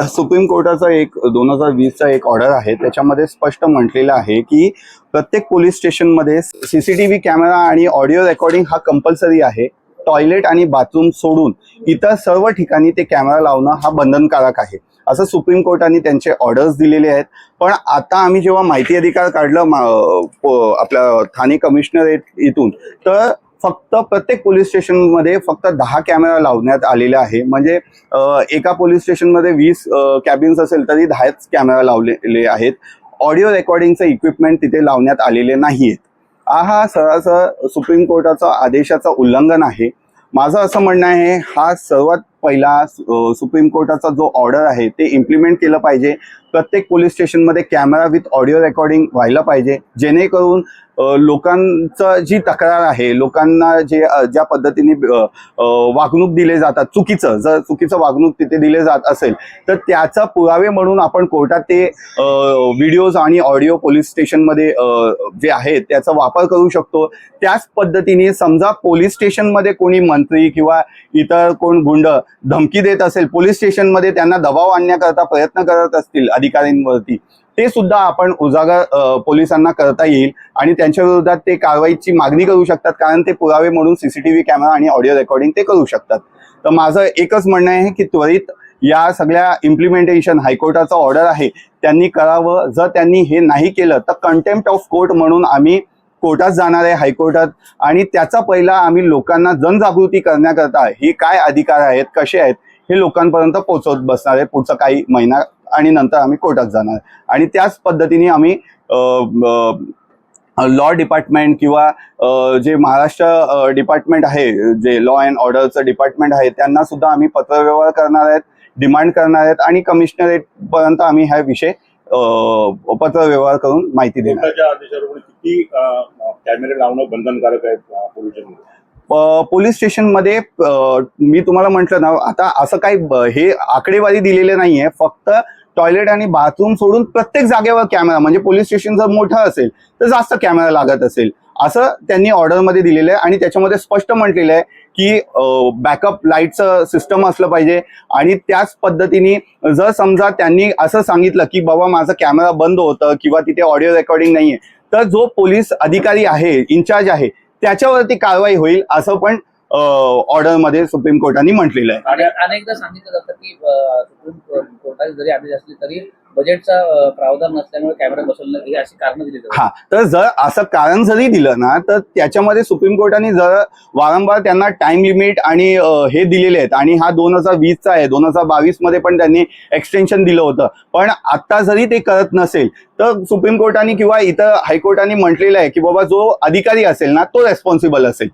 Supreme कोर्टाचा एक 2020चा एक ऑर्डर आहे, त्याच्यामध्ये स्पष्ट म्हटलेलं आहे की प्रत्येक पोलीस स्टेशनमध्ये सीसीटीव्ही कॅमेरा आणि ऑडिओ रेकॉर्डिंग हा कंपल्सरी आहे. टॉयलेट आणि बाथरूम सोडून इतर सर्व ठिकाणी ते कॅमेरा लावणं हा बंधनकारक आहे, असं सुप्रीम कोर्टाने त्यांचे ऑर्डर्स दिलेले आहेत. पण आता आम्ही जेव्हा माहिती अधिकार काढलं आपल्या ठाणे कमिशनरेट इथून, तर फक्त प्रत्येक पोलीस स्टेशनमध्ये फक्त 10 कॅमेरा लावण्यात आलेले आहे. म्हणजे एका पोलीस स्टेशनमध्ये 20 कॅबिन्स असेल तरी 10च कॅमेरा लावलेले आहेत. ऑडिओ रेकॉर्डिंगचं इक्विपमेंट तिथे लावण्यात आलेले नाहीत. हा सरासर सुप्रीम कोर्टाचा आदेशाचं उल्लंघन आहे. माझं असं म्हणणं आहे, हा सर्वात पहिला सुप्रीम कोर्टाचा जो ऑर्डर आहे ते इम्प्लिमेंट केलं पाहिजे. प्रत्येक पोलीस स्टेशनमध्ये कॅमेरा विथ ऑडिओ रेकॉर्डिंग व्हायला पाहिजे, जेणेकरून लोकांचं जी तक्रार आहे, लोकांना ज्या पद्धतीने वागणूक दिले जातात, जर चुकीचं वागणूक तिथे दिले जात असेल तर त्याचा पुरावे म्हणून आपण कोर्टात ते व्हिडिओज आणि ऑडिओ पोलीस स्टेशनमध्ये जे आहेत त्याचा वापर करू शकतो. त्याच पद्धतीने समजा पोलीस स्टेशनमध्ये कोणी मंत्री किंवा इतर कोण गुंड धमकी देत असेल, पोलीस स्टेशनमध्ये त्यांना दबाव आणण्याकरता प्रयत्न करत असतील अधिकाऱ्यांवरती, ते सुद्धा आपण उजागर पोलिसांना करता येईल आणि त्यांच्या विरोधात ते कारवाईची मागणी करू शकतात, कारण ते पुरावे म्हणून सीसीटीव्ही कॅमेरा आणि ऑडिओ रेकॉर्डिंग ते करू शकतात. तर माझं एकच म्हणणं आहे की त्वरित या सगळ्या इम्प्लिमेंटेशन हायकोर्टाचा ऑर्डर आहे त्यांनी करावं. जर त्यांनी हे नाही केलं तर कंटेम्प्ट ऑफ कोर्ट म्हणून आम्ही कोर्टात जाणार आहे, हायकोर्टात. आणि त्याचा पहिला आम्ही लोकांना जनजागृती करण्याकरता हे काय अधिकार आहेत, कसे आहेत, हे लोकांपर्यंत पोहोचवत बसणार आहे पुढचा काही महिना, आणि नंतर आम्ही कोर्टात जाणार. आणि त्याच पद्धतीने आम्ही लॉ डिपार्टमेंट किंवा जे महाराष्ट्र डिपार्टमेंट आहे, जे लॉ अँड ऑर्डरचं डिपार्टमेंट आहे, त्यांना सुद्धा आम्ही पत्रव्यवहार करणार आहेत, डिमांड करणार आहेत आणि कमिशनरेट पर्यंत आम्ही हा विषय पत्रव्यवहार करून माहिती देणार. किती कॅमेरे लावणं बंधनकारक आहे पोलीस स्टेशनमध्ये? मी तुम्हाला म्हटलं ना, आता असं काही हे आकडेवारी दिलेले नाहीये. फक्त टॉयलेट आणि बाथरूम सोडून प्रत्येक जागेवर कॅमेरा, म्हणजे पोलीस स्टेशन जर मोठं असेल तर जास्त कॅमेरा लागत असेल, असं त्यांनी ऑर्डरमध्ये दिलेलं आहे. आणि त्याच्यामध्ये स्पष्ट म्हटलेलं आहे की बॅकअप लाईटचं सिस्टम असलं पाहिजे. आणि त्याच पद्धतीने जर समजा त्यांनी असं सांगितलं की बाबा माझं कॅमेरा बंद होतं किंवा तिथे ऑडिओ रेकॉर्डिंग नाहीये, तर जो पोलीस अधिकारी आहे, इन्चार्ज आहे, त्याच्यावरती कारवाई होईल, असं पण ऑर्डर मध्ये सुप्रीम कोर्टाने म्हटलेलं आहे. आणि अनेकदा सांगितलं जातं की सुप्रीम कोर्टाचे जरी आदेश असले तरी बजेटचा प्रावधान नसल्यामुळे कॅमेरा बसवणं ही अशी कारण दिली जातात. हा, तर जर असं कारण जरी दिलं ना, तर त्याच्यामध्ये सुप्रीम कोर्टाने जर वारंवार त्यांना टाइम लिमिट आणि हे दिलेले आहेत. आणि हा 2020चा आहे, 2022 मध्ये पण त्यांनी एक्सटेन्शन दिलं होतं. पण आता जरी ते करत नसेल तर सुप्रीम कोर्टाने किंवा इतर हायकोर्टाने म्हटलेलं आहे की बाबा जो अधिकारी असेल ना तो रेस्पॉन्सिबल असेल.